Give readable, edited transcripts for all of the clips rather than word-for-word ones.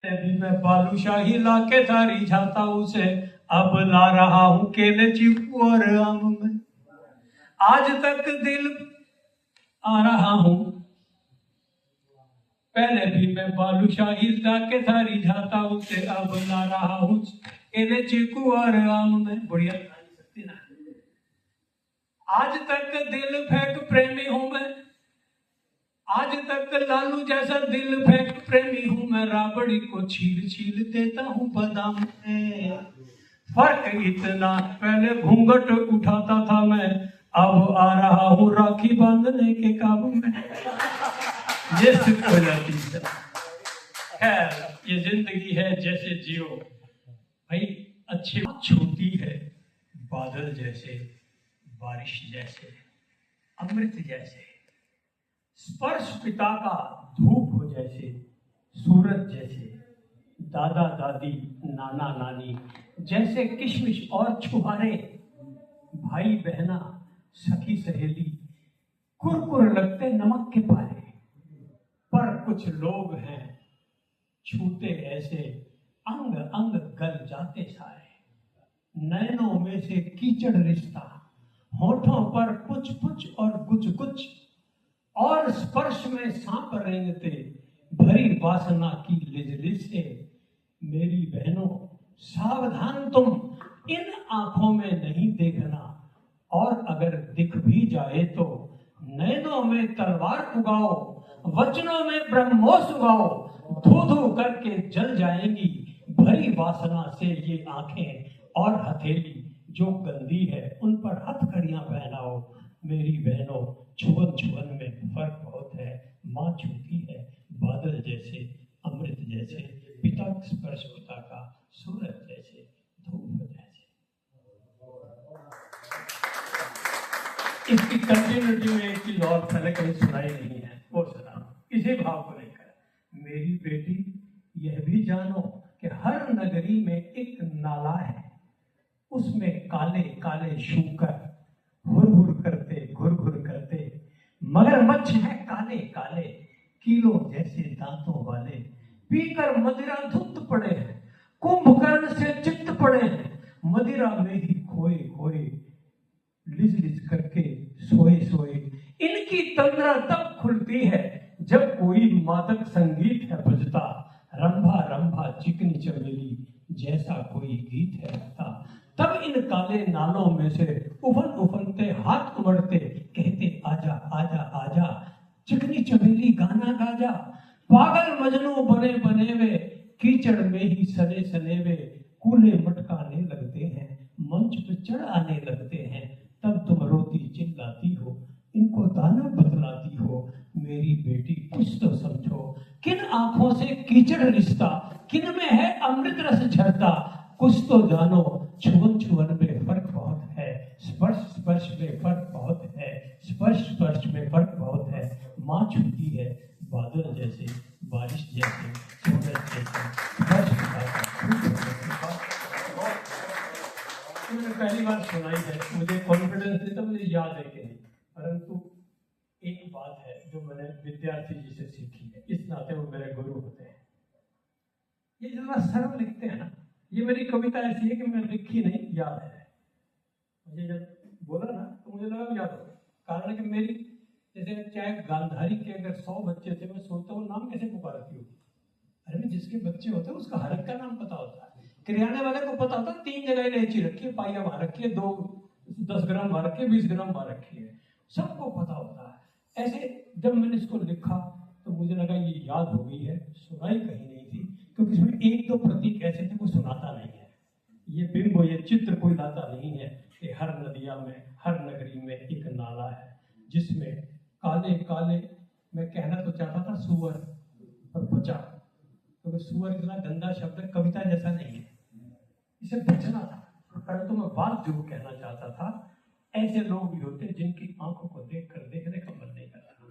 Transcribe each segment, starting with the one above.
भी मैं बालूशाही लाके थारी जाता उसे अब ला रहा हूं केले चीकू और आम में। आज तक दिल आ रहा हूं, पहले भी मैं बालूशाही लाके थारी जाता उसे अब ला रहा हूं केले चीकू और आम में। बढ़िया सकती ना। आज तक दिल फेंक प्रेमी हूं मैं, आज तक लालू जैसा दिल फेंक प्रेमी हूं मैं। राबड़ी को छील छील देता हूं बादाम में। फर्क इतना, पहले घूंघट उठाता था मैं, अब आ रहा हूं राखी बांधने के काम में। ये सिर्फ हो जाती है। खैर, ये जिंदगी है जैसे जियो भाई। अच्छी छूती है बादल जैसे, बारिश जैसे, अमृत जैसे, स्पर्श पिता का धूप हो जैसे, सूरज जैसे, दादा दादी नाना नानी जैसे, किशमिश और छुहारे, भाई बहना सखी सहेली, कुरकुर लगते नमक के पारे। पर कुछ लोग हैं छूते ऐसे, अंग अंग गल जाते सारे। नैनों में से कीचड़ रिश्ता, होठों पर पुछ पुछ और गुच गुच, और स्पर्श में सांप रेंगते, भरी वासना की लिजलिज से। मेरी बहनों सावधान, तुम इन आंखों में नहीं देखना, और अगर दिख भी जाए तो नैनों में तलवार उगाओ, वचनों में ब्रह्मोस उगाओ। धू धू करके जल जाएंगी भरी वासना से ये आंखें और हथेली जो गंदी है, उन पर हथकड़ियां पहनाओ। मेरी बहनों छुअन छुअन में फर्क बहुत है। माँ छूती है बादल जैसे, अमृत जैसे, पिता स्पर्श पिता का, सूरज जैसे, धूप जैसे। इसकी कंटिन्यूटी में एक चीज और पहले कहीं सुनाई नहीं है, वो सुना इसी भाव को लेकर। मेरी बेटी यह भी जानो कि हर नगरी में एक नाला है, उसमें काले काले शूकर हुर हुर करते, घुर घुर करते, मगरमच्छ है काले काले, कीलों जैसे दांतों वाले। पीकर मदिरा धुत पड़े हैं, कुंभकर्ण से चित्त पड़े हैं, मदिरा में ही खोए खोए, लिज लिज करके सोए सोए। इनकी तंद्रा तब खुलती है जब कोई मादक संगीत है बजता, रंभा रंभा चिकनी चमेली जैसा कोई गीत है रखता। तब इन काले नालों में से उफन उफनते हाथ उमड़ते, कहते आजा आजा आजा, चिकनी चमेली गाना गाजा। पागल मजनू बने बने वे, कीचड़ में ही सने सने वे, कूले मटकाने लगते हैं, मंच पे चढ़ आने लगते हैं। तब तुम रोती चिल्लाती हो, इनको दाना बतलाती हो। मेरी बेटी कुछ तो समझो, किन आंखों से कीचड़ रिश्ता, किन में है अमृत रस झरता। कुछ तो जानो, छुअन छुअन में फर्क बहुत है, स्पर्श स्पर्श में फर्क बहुत है, स्पर्श स्पर्श में फर्क बहुत है। माँ छूती है बादल जैसे, बारिश जैसे, सूरज जैसे, स्पर्श मैंने पहली बार सुनाई है, मुझे कॉन्फिडेंस नहीं था, मुझे याद है कि नहीं। परंतु एक बात है जो मैंने विद्यार्थी जी से सीखी है, इस नाते वो मेरे गुरु होते हैं। ये जरा सरल लिखते हैं ना, ये मेरी कविता ऐसी है कि मैं लिखी नहीं, याद है। मुझे जब बोला ना तो मुझे लगा याद हो, कारण कि मेरी जैसे चाहे गांधारी के अगर 100 बच्चे थे, मैं सोचता हूँ नाम कैसे पुकारती होगी। अरे जिसके बच्चे होते हैं उसका हर एक का नाम पता होता है। किराने वाले को पता होता है 3 जगह इलायची रखी है, पाइया वहां रखी है, 10 ग्राम वहां रखी है, 20 ग्राम वहां रखी है, सबको पता होता है। ऐसे जब मैंने इसको लिखा तो मुझे लगा ये याद हो गई है, सुनाई कहीं नहीं थी, क्योंकि इसमें एक दो प्रतीक ऐसे थे कोई सुनाता नहीं है। ये बिंब, ये चित्र कोई लाता नहीं है कि हर नदिया में, हर नगरी में एक नाला है जिसमें काले काले, मैं कहना तो चाहता था सुअर, पर बचा, क्योंकि सुअर इतना गंदा शब्द कविता जैसा नहीं है, इसे बचना था। परंतु मैं बात जो कहना चाहता था, ऐसे लोग भी होते जिनकी आंखों को देखकर देखने का मन नहीं करता,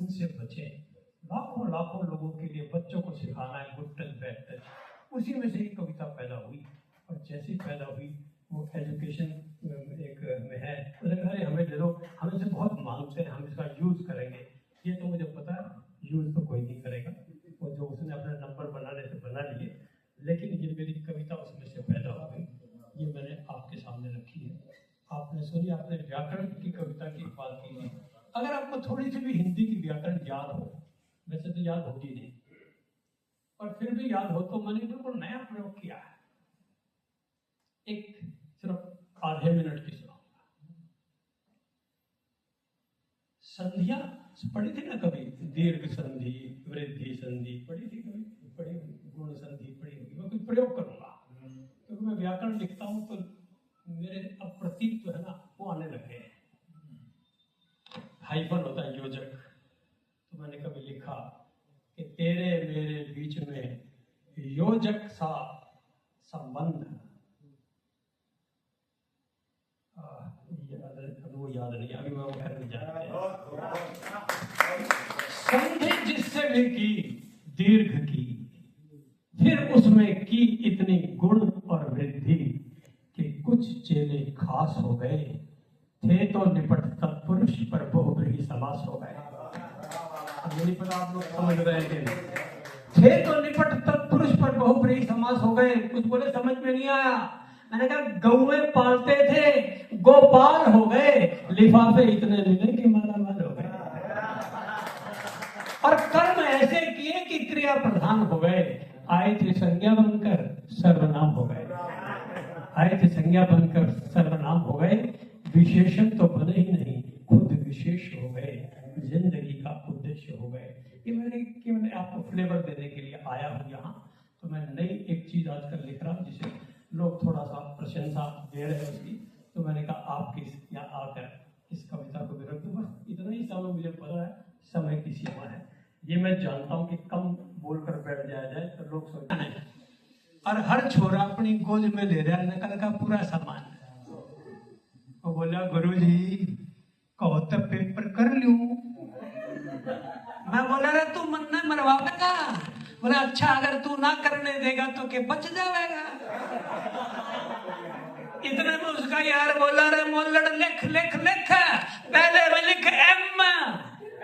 उनसे बचे। लाखों लाखों लोगों के लिए बच्चों को सिखाना है गुड टच बैड टच, उसी में से एक कविता पैदा हुई। और जैसी पैदा हुई वो एजुकेशन एक में है, अरे हमें दे दो, हम इसे बहुत मांगते हैं, हम इसका यूज करेंगे। ये तो मुझे पता है यूज तो कोई नहीं करेगा, और जो उसने अपने नंबर बनाने से बना लिया सुनी आपने व्याकरण की कविता की बात की थी। अगर आपको थोड़ी सी भी हिंदी की व्याकरण याद हो, वैसे तो याद होगी नहीं, और फिर भी याद हो तो मैंने बिल्कुल नया प्रयोग किया है, एक सिर्फ आधे मिनट की सुनाऊंगा। संधियां पढ़ी थी ना कभी, दीर्घ संधि, वृद्धि संधि पढ़ी थी कभी, पढ़ी, गुण संधि पढ़ी होगी। मैं कुछ प्रयोग करूंगा क्योंकि मैं व्याकरण लिखता हूं तो मेरे अब प्रतीक जो है ना वो आने लगे हैं। हाइफन होता है योजक, तो मैंने कभी लिखा कि तेरे मेरे बीच में योजक सा संबंध, वो याद नहीं, अभी मैं वो घर में जाते संधि जिससे भी की दीर्घ की, फिर उसमें की इतनी गुण और वृद्धि कि कुछ चेले खास हो गए, थे तो निपट तत्पुरुष पर बहुब्रीहि समास हो गए। अब नहीं पता आप लोग समझ रहे थे, थे तो निपट तत्पुरुष पर बहुब्रीहि समास हो गए। कुछ बोले समझ में नहीं आया, मैंने कहा गौएं पालते थे गोपाल हो गए, लिफाफे इतने मिले कि मालामाल हो गए, और कर्म ऐसे किए कि क्रिया प्रधान हो गए। आए थे संज्ञा बनकर सर्वनाम हो गए, आए थे संज्ञा बनकर सर्वनाम हो गए, विशेषण तो बने ही नहीं खुद विशेष हो गए, जिंदगी का उद्देश्य हो गए। ये मैंने आपको फ्लेवर देने के लिए आया हूँ यहाँ। तो मैं नई एक चीज आजकल लिख रहा हूँ जिसे लोग थोड़ा सा प्रशंसा दे रहे हैं उसकी, तो मैंने कहा आपके यहाँ आकर इस कविता को भी रख दूँ। बस इतना ही समय, मुझे पता है समय की सीमा है, ये मैं जानता हूँ कि कम बोलकर बैठ जाया जाए तो लोग सोचते हैं, और हर छोरा अपनी गोद में ले रहा है नकल का पूरा सामान। वो बोला गुरुजी कहो तो पेपर कर लूं। मैं बोला रे तू मन न मरवाएगा। बोला अच्छा अगर तू ना करने देगा तो के बच जाएगा। इतने में उसका यार बोला रे मोलड़ लिख लिख लिख, पहले में लिख एम।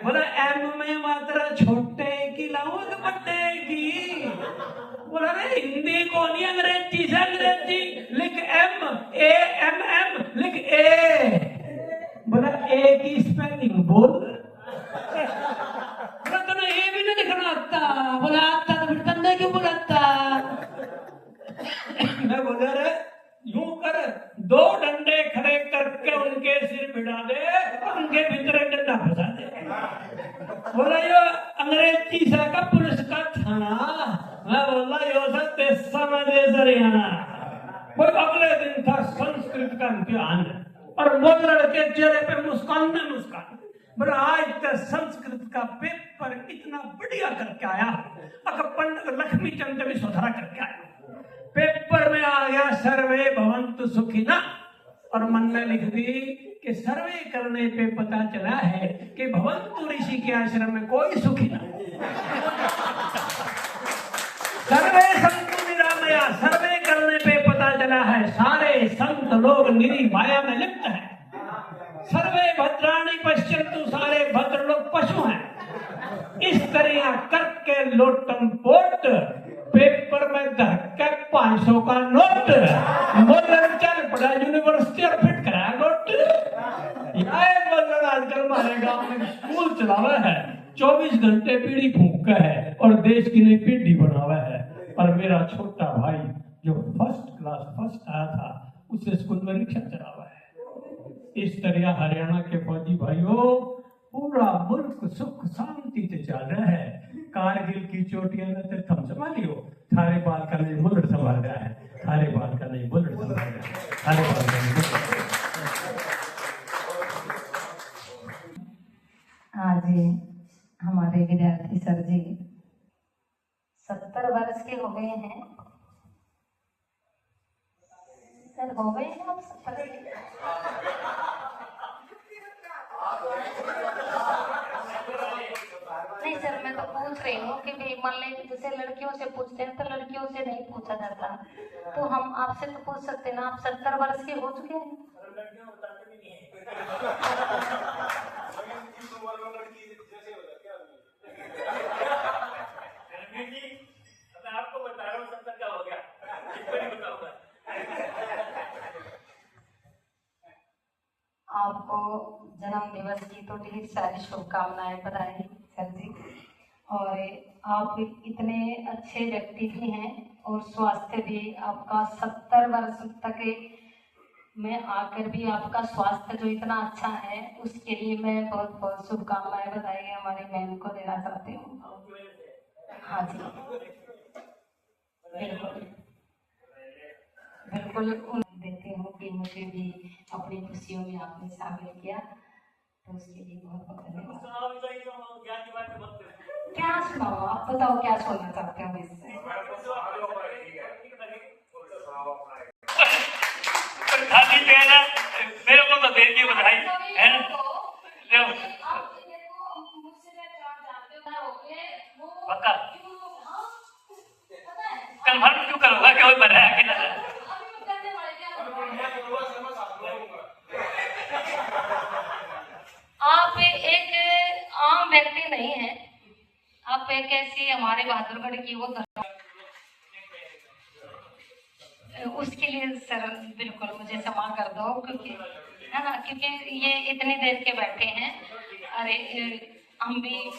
बोला एम में मात्रा छोटे की लाऊं बड़े की। बोला रे हिंदी को नहीं अंग्रेजी से अंग्रेजी लिख एम, ए एम एम लिख ए। बोला ए की स्पेलिंग बोल। बोला तो ए भी नहीं लिखना आता। बोला आता तो फिर कंधे क्यों बुलाता। मैं बोला रे यूं कर, दो डंडे खड़े करके उनके सिर भिड़ा दे, उनके भीतर डंडा फंसा दे। बोला यो अंग्रेजी सा का पुलिस का थाना। मैं बोला यो सकते समझे हरियाणा। वो अगले दिन था संस्कृत का इम्तिहान, और वो लड़के चेहरे पे मुस्कान में मुस्कान। बोला आज तक संस्कृत का पेपर इतना बढ़िया करके आया, अगर पंडित लक्ष्मी चंद्र भी सुधारा करके आया। पेपर में आ गया सर्वे भवन्तु सुखिना, और मन में लिख दी कि सर्वे करने पे पता चला है कि भवन्तु ऋषि के आश्रम में कोई सुखी ना। सर्वे संतु निरामया, सर्वे करने पे पता चला है सारे संत लोग निरी माया में लिप्त हैं। सर्वे भद्राणि पश्यन्तु, सारे भद्र लोग पशु हैं। इस तरह करके लोटम पोट पेपर में धक्का 500 का नोट, मोलर चल पड़ा यूनिवर्सिटी और फिट कराया नोट। यह मोलर आजकल हमारे गांव में स्कूल चलावा है, 24 घंटे पीढ़ी फूंका है और देश की नई पीढ़ी बनावा है। और मेरा छोटा भाई जो फर्स्ट क्लास फर्स्ट आया था, उसे स्कूल में रिक्शा चलावा है। इस तरह हरियाणा के फौजी भाइयों पूरा मुल्क सुख शांति से चल रहा है। कारगिल की चोटियां ने तो थम संभालियो, थारे बाल का नहीं बुलेट संभाल रहा है, थारे बाल का नहीं बुलेट संभाल रहा है, थारे बाल का नहीं बुलेट। आज हमारे विद्यार्थी सर जी 70 वर्ष के हो गए हैं। सर हो गए हैं आप 70 के? नहीं सर, मैं तो पूछ रही हूँ कि भाई मान लें जैसे लड़कियों से पूछते हैं तो लड़कियों से नहीं पूछा जाता, तो हम आपसे तो पूछ सकते ना, आप 70 वर्ष के हो चुके हैं। आपको बता रहा हूँ 70 का हो गया, कितना नहीं बताऊंगा। आपको जन्म दिवस की तो ढेर सारी शुभकामनाएं, बधाई सर जी। और आप इतने अच्छे व्यक्ति भी हैं और स्वास्थ्य भी आपका 70 वर्ष तक में आकर भी आपका स्वास्थ्य जो इतना अच्छा है, उसके लिए मैं बहुत बहुत शुभकामनाएं, बधाई हमारी बहन को देना चाहती हूँ। हाँ जी, बिल्कुल बिल्कुल देती हूँ कि मुझे भी अपनी खुशियों में आपने शामिल किया, तो उसके लिए बहुत बहुत धन्यवाद। क्या सुनाओ, आप बताओ क्या सुनना चाहते हो इससे? खाली जो है ना, मेरे को तो दे दी बधाई है ना। पक्का कन्फर्म क्यों करूँगा कि वो बनाया कि ना। आप एक आम व्यक्ति नहीं है, आप एक ऐसी हमारे बहादुरगढ़ की वो उसके लिए सर बिल्कुल मुझे क्षमा कर दो, क्योंकि है ना, क्योंकि ये इतनी देर के बैठे हैं। अरे हम भी